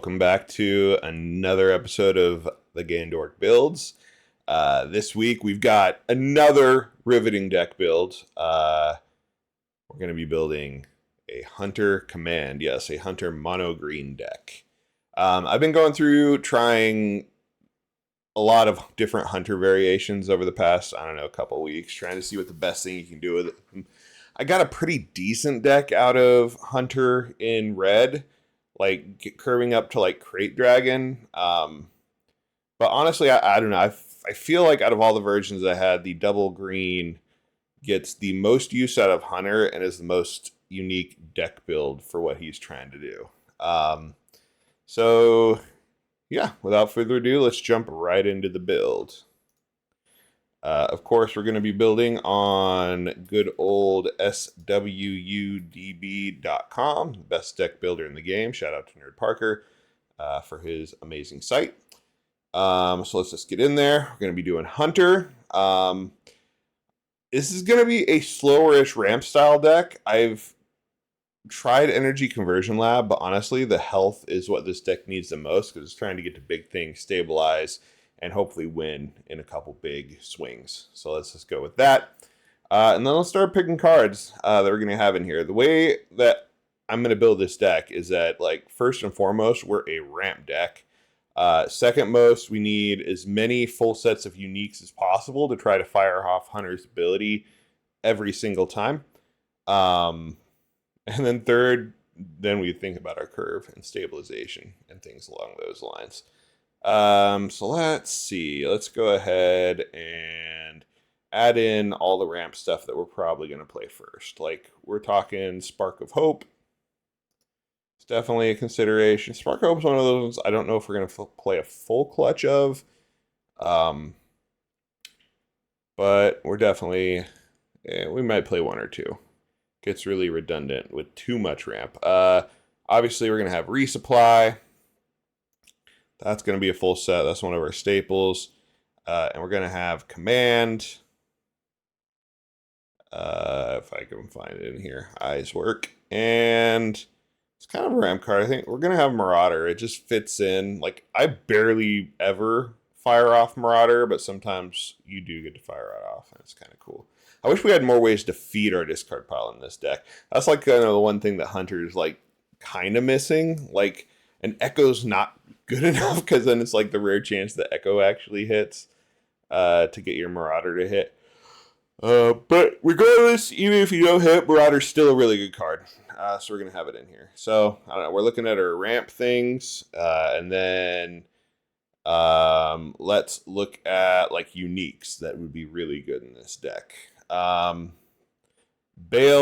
welcome back to another episode of the Gandork builds. This week we've got another riveting deck build. We're going to be building a Hunter Command, yes, a Hunter mono green deck. I've been going through trying a lot of different Hunter variations over the past, couple of weeks, trying to see what the best thing you can do with it. I got a pretty decent deck out of Hunter in red, like curving up to like Crate Dragon. But honestly, I don't know. I feel like out of all the versions I had, the double green gets the most use out of Hunter and is the most unique deck build for what he's trying to do. So yeah, without further ado, let's jump right into the build. Of course, we're going to be building on good old swudb.com, the best deck builder in the game. Shout out to Nerd Parker for his amazing site. So let's just get in there. We're going to be doing Hunter. This is going to be a slower-ish ramp style deck. I've tried Energy Conversion Lab, but honestly, the health is what this deck needs the most because it's trying to get to big things, stabilize, and hopefully win in a couple big swings. So let's just go with that. And then let's start picking cards that we're going to have in here. The way that I'm going to build this deck is that, like, first and foremost, we're a ramp deck. Second most, we need as many full sets of uniques as possible to try to fire off Hunter's ability every single time. And then third, then we think about our curve and stabilization and things along those lines. So let's see. Let's go ahead and add in all the ramp stuff that we're probably going to play first. Like, we're talking Spark of Hope. It's definitely a consideration. Spark of Hope is one of those I don't know if we're going to play a full clutch of. But we're definitely, we might play one or two. Gets really redundant with too much ramp. Obviously, we're going to have Resupply. That's going to be a full set. That's one of our staples. And we're going to have Command. If I can find it in here. Eyes Work. And it's kind of a ramp card. I think we're going to have Marauder. It just fits in. Like, I barely ever fire off Marauder, but sometimes you do get to fire it off. And it's kind of cool. I wish we had more ways to feed our discard pile in this deck. That's like kind of the one thing that Hunter's like kind of missing. Like, an Echo's not good enough because then it's like the rare chance that Echo actually hits to get your Marauder to hit. But regardless, even if you don't hit, Marauder's still a really good card. So we're going to have it in here. So, I don't know. We're looking at our ramp things. And then let's look at like uniques that would be really good in this deck. Bale,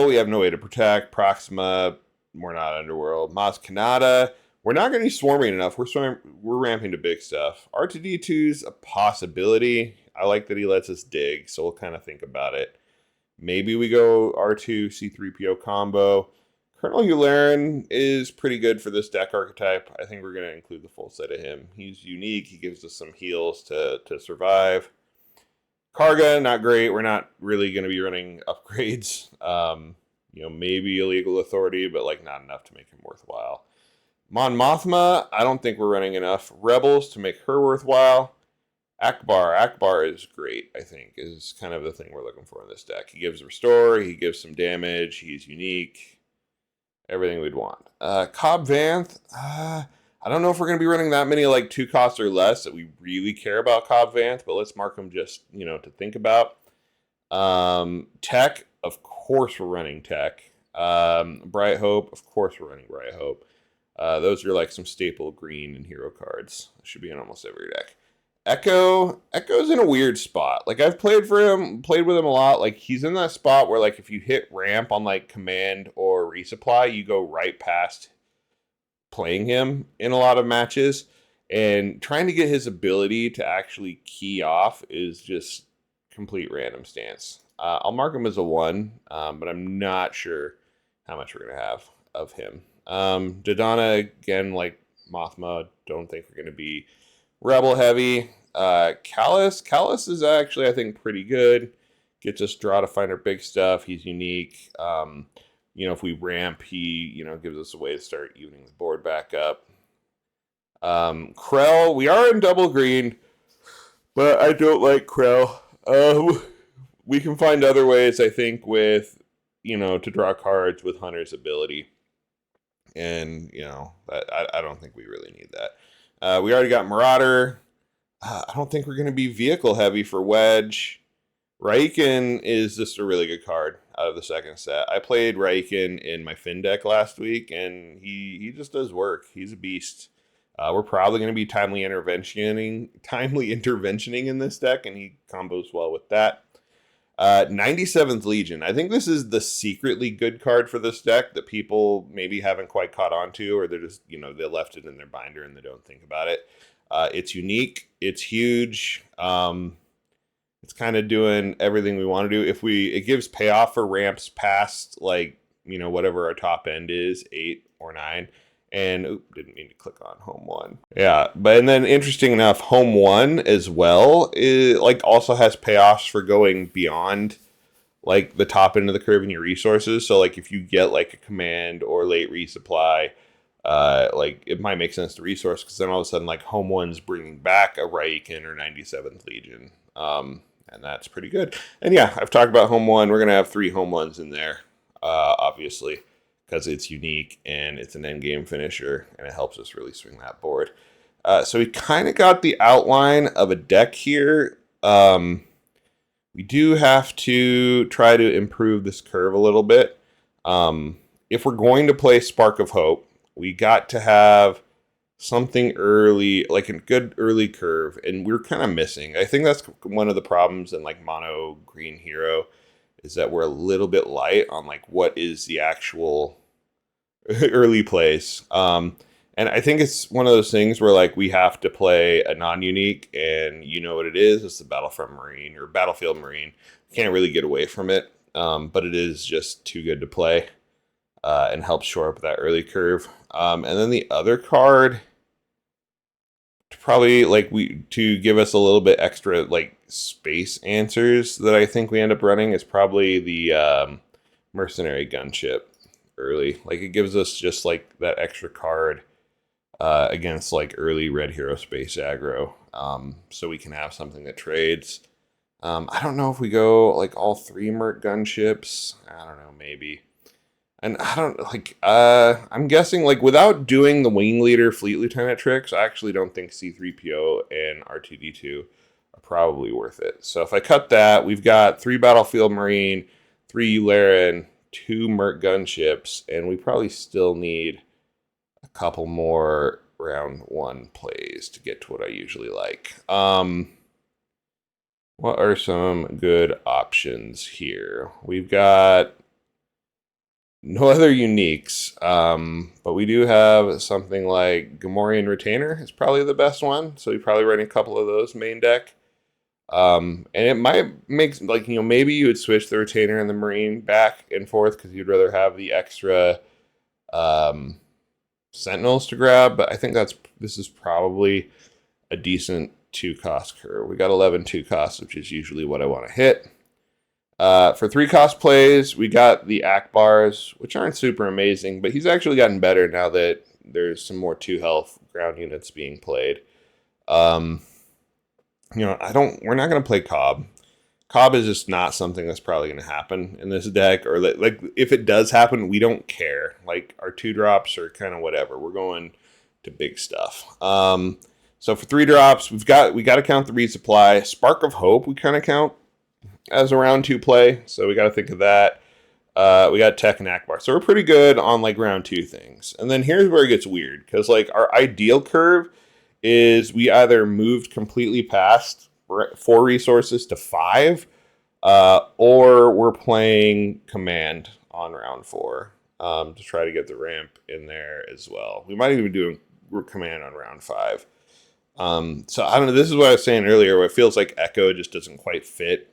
we have no way to protect. Proxima, we're not Underworld. Maz Kanata, we're not going to be swarming enough. We're ramping to big stuff. R2D2's a possibility. I like that he lets us dig, so we'll kind of think about it. Maybe we go R2 C3PO combo. Colonel Yularen is pretty good for this deck archetype. I think we're going to include the full set of him. He's unique. He gives us some heals to survive. Karga, not great. We're not really going to be running upgrades. Maybe Illegal Authority, but like not enough to make him worthwhile. Mon Mothma, I don't think we're running enough Rebels to make her worthwhile. Akbar is great, I think, is kind of the thing we're looking for in this deck. He gives Restore, he gives some damage, he's unique. Everything we'd want. Cobb Vanth, I don't know if we're going to be running that many like 2 costs or less that we really care about Cobb Vanth, but let's mark them just, to think about. Tech, of course we're running Tech. Bright Hope, of course we're running Bright Hope. Those are like some staple green and hero cards. Should be in almost every deck. Echo's in a weird spot. Like, I've played with him a lot. Like, he's in that spot where, like, if you hit ramp on, like, Command or Resupply, you go right past playing him in a lot of matches. And trying to get his ability to actually key off is just complete random stance. I'll mark him as a 1, but I'm not sure how much we're going to have of him. Dodonna, again, like Mothma, don't think we're going to be Rebel heavy. Callus is actually, I think, pretty good. Gets us draw to find our big stuff. He's unique. If we ramp, he, gives us a way to start evening the board back up. Krell, we are in double green, but I don't like Krell. We can find other ways, I think, with, to draw cards with Hunter's ability. And, I don't think we really need that. We already got Marauder. I don't think we're going to be vehicle heavy for Wedge. Raiken is just a really good card out of the second set. I played Raiken in my Fin deck last week, and he just does work. He's a beast. We're probably going to be timely interventioning in this deck, and he combos well with that. 97th Legion. I think this is the secretly good card for this deck that people maybe haven't quite caught on to, or they're just, they left it in their binder and they don't think about it. It's unique. It's huge. It's kind of doing everything we want to do. It gives payoff for ramps past, whatever our top end is, 8 or 9. And didn't mean to click on home 1. Yeah, and then interesting enough, home 1 as well also has payoffs for going beyond the top end of the curve in your resources. So if you get a command or late resupply, it might make sense to resource, because then all of a sudden home 1's bringing back a Raiken or 97th Legion, and that's pretty good. And yeah, I've talked about home 1. We're gonna have 3 home 1s in there, obviously, because it's unique and it's an end game finisher, and it helps us really swing that board. So we kind of got the outline of a deck here. We do have to try to improve this curve a little bit. If we're going to play Spark of Hope, we got to have something early, a good early curve, and we're kind of missing. I think that's one of the problems in mono green hero, is that we're a little bit light on what is the actual early plays. And I think it's one of those things where we have to play a non-unique, and you know what it is. It's the Battlefront Marine or Battlefield Marine. Can't really get away from it, but it is just too good to play, and helps shore up that early curve. And then the other card, probably to give us a little bit extra space answers that I think we end up running, is probably the Mercenary Gunship early. It gives us just that extra card against early red hero space aggro, so we can have something that trades. I don't know if we go all 3 Merc Gunships. I don't know, maybe. And I don't I'm guessing without doing the Wing Leader Fleet Lieutenant tricks, I actually don't think C3PO and R2D2 are probably worth it. So if I cut that, we've got 3 Battlefield Marine, 3 Yularen, 2 Merc Gunships, and we probably still need a couple more round 1 plays to get to what I usually like. What are some good options here? We've got no other uniques, but we do have something like Gamorrean Retainer is probably the best one, so we probably run a couple of those main deck. And it might make maybe you would switch the Retainer and the Marine back and forth because you'd rather have the extra Sentinels to grab, but I think this is probably a decent 2-cost curve. We got 11 2-costs, which is usually what I want to hit. For 3-cost plays, we got the Akbars, which aren't super amazing, but he's actually gotten better now that there's some more 2-health ground units being played. We're not going to play Cobb. Cobb is just not something that's probably going to happen in this deck, or if it does happen, we don't care. Our 2-drops are kind of whatever. We're going to big stuff. So for 3 drops, we got to count the resupply. Spark of Hope, we kind of count as a round 2 play, so we got to think of that. We got Tech and Akbar, so we're pretty good on round 2 things. And then here's where it gets weird, because our ideal curve is we either moved completely past 4 resources to 5, or we're playing Command on round 4 to try to get the ramp in there as well. We might even do Command on round 5. So I don't know. This is what I was saying earlier, where it feels like Echo just doesn't quite fit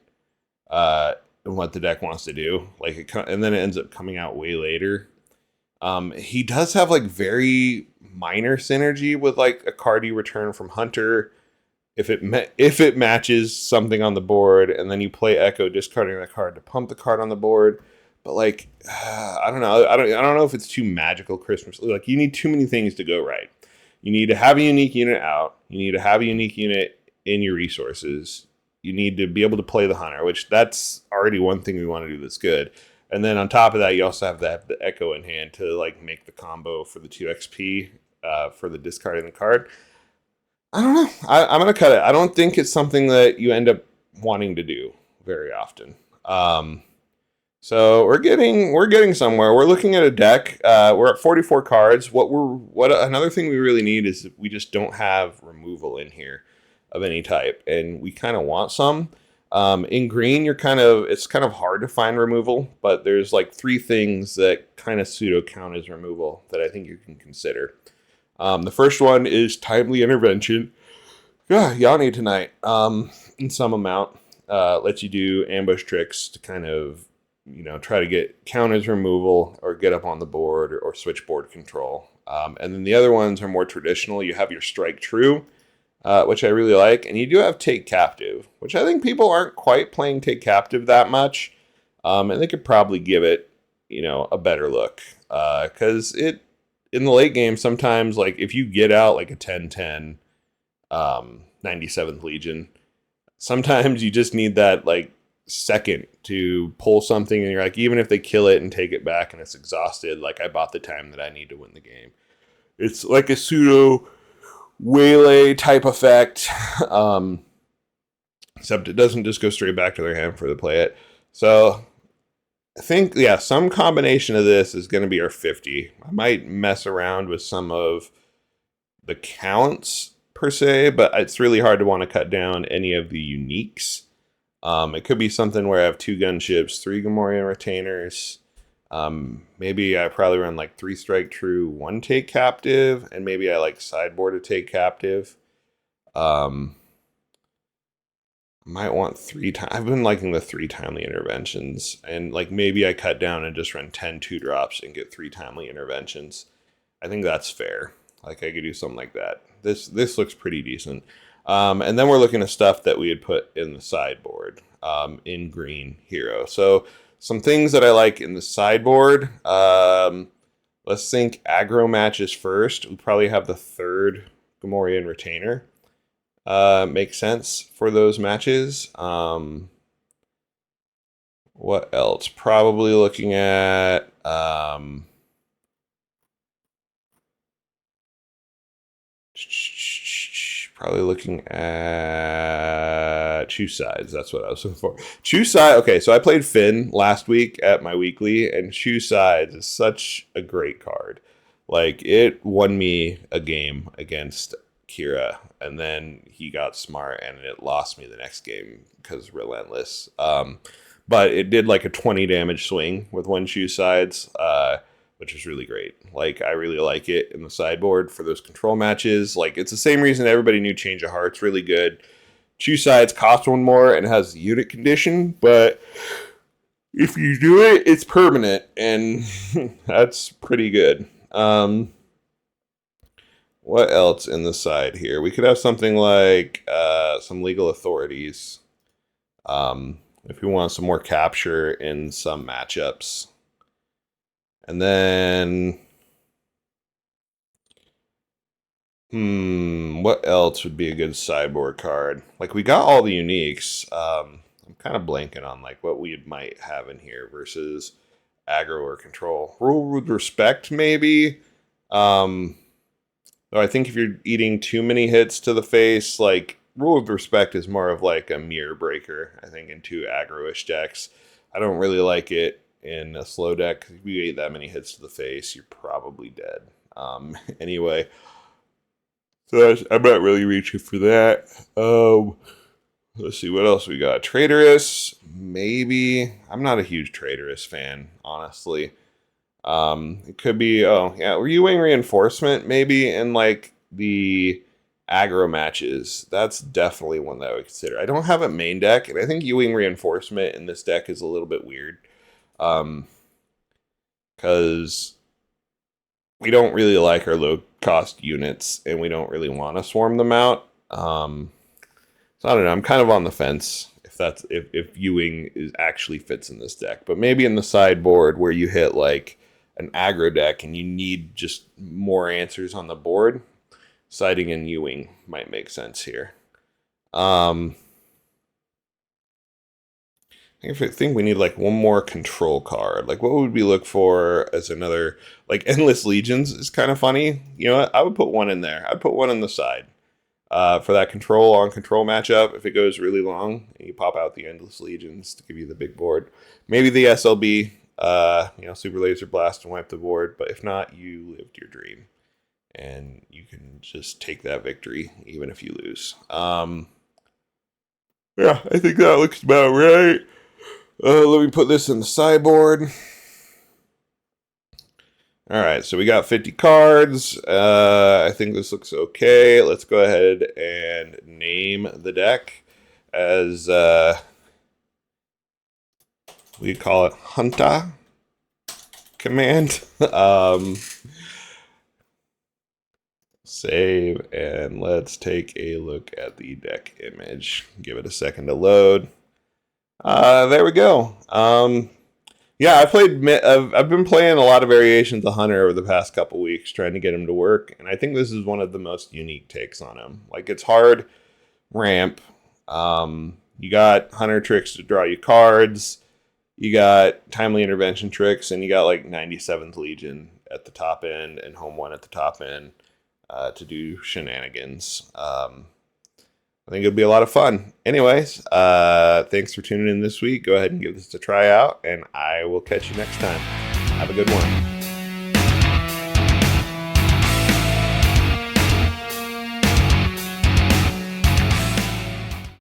in what the deck wants to do. And then it ends up coming out way later. He does have very minor synergy with a card you return from Hunter if it matches something on the board, and then you play Echo, discarding that card to pump the card on the board. But I don't know. I don't know if it's too magical Christmas. You need too many things to go right. You need to have a unique unit out. You need to have a unique unit in your resources. You need to be able to play the hunter, which that's already one thing we want to do that's good. And then on top of that, you also have to have the echo in hand to like make the combo for the 2 XP for the discarding the card. I don't know. I'm gonna cut it. I don't think it's something that you end up wanting to do very often. So we're getting somewhere. We're looking at a deck. We're at 44 cards. What another thing we really need is we just don't have removal in here of any type, and we kind of want some. In green, it's kind of hard to find removal, but there's like 3 things that kind of pseudo count as removal that I think you can consider. The first one is timely intervention. Yeah, Yanni tonight, in some amount, lets you do ambush tricks to kind of, try to get count as removal or get up on the board or switchboard control. And then the other ones are more traditional. You have your strike true, which I really like, and you do have take captive, which I think people aren't quite playing take captive that much, and they could probably give it, a better look, because in the late game, sometimes, like, if you get out, like, a 10-10 97th Legion, sometimes you just need that, like, second to pull something, and you're like, even if they kill it and take it back and it's exhausted, like, I bought the time that I need to win the game. It's like a pseudo waylay type effect, except it doesn't just go straight back to their hand for the play it. So I think, some combination of this is going to be our 50. I might mess around with some of the counts per se, but it's really hard to want to cut down any of the uniques. It could be something where I have 2 gunships, 3 Gamorrean retainers. Maybe I probably run like 3 strike true, 1 take captive, and maybe I like sideboard a take captive. Might want 3 times. I've been liking the 3 timely interventions, and like maybe I cut down and just run 10 2-drops and get 3 timely interventions. I think that's fair. Like I could do something like that. This looks pretty decent. And then we're looking at stuff that we had put in the sideboard in green hero. So some things that I like in the sideboard. Let's think aggro matches first. We probably have the 3rd Gamorrean retainer. Makes sense for those matches. What else? Probably looking at Choose Sides. That's what I was looking for. Choose Sides. Okay, so I played Finn last week at my weekly, and Choose Sides is such a great card. Like, it won me a game against Kira, and then he got smart, and it lost me the next game because Relentless. But it did like a 20 damage swing with 1 Choose Sides, which is really great. Like, I really like it in the sideboard for those control matches. Like, it's the same reason everybody knew Change of Heart's really good. Choose Sides cost 1 more and has unit condition, but if you do it, it's permanent, and that's pretty good. What else in the side here? We could have something like some legal authorities. If we want some more capture in some matchups. And then, what else would be a good sideboard card? Like, we got all the uniques. I'm kind of blanking on like what we might have in here versus aggro or control. Rule with respect, maybe. Though I think if you're eating too many hits to the face, like Rule of Respect is more of like a mirror breaker, I think, in 2 aggro-ish decks. I don't really like it in a slow deck, because if you ate that many hits to the face, you're probably dead. Anyway, so I'm not really reaching for that. Let's see, what else we got? Traitorous, maybe. I'm not a huge Traitorous fan, honestly. It could be, U-Wing Reinforcement, maybe, in like the aggro matches. That's definitely one that I would consider. I don't have a main deck, and I think U-Wing Reinforcement in this deck is a little bit weird. Because we don't really like our low-cost units, and we don't really want to swarm them out. So I don't know. I'm kind of on the fence if U-Wing actually fits in this deck. But maybe in the sideboard where you hit like an aggro deck and you need just more answers on the board, Siding and Ewing might make sense here. I think we need like one more control card. Like, what would we look for as another? Like, Endless Legions is kind of funny. You know what? I would put one in there. I'd put one on the side for that control on control matchup. If it goes really long, and you pop out the Endless Legions to give you the big board. Maybe the SLB, Super Laser Blast and wipe the board. But if not, you lived your dream, and you can just take that victory even if you lose. Yeah, I think that looks about right. Let me put this in the sideboard. All right, so we got 50 cards. I think this looks okay. Let's go ahead and name the deck as we call it Hunter Command. Save, and let's take a look at the deck image. Give it a second to load. There we go. Yeah, I've been playing a lot of variations of Hunter over the past couple weeks, trying to get him to work, and I think this is one of the most unique takes on him. Like, it's hard ramp. You got Hunter tricks to draw you cards. You got timely intervention tricks, and you got like 97th Legion at the top end and Home One at the top end to do shenanigans. I think it'll be a lot of fun. Anyways, thanks for tuning in this week. Go ahead and give this a try out, and I will catch you next time. Have a good one.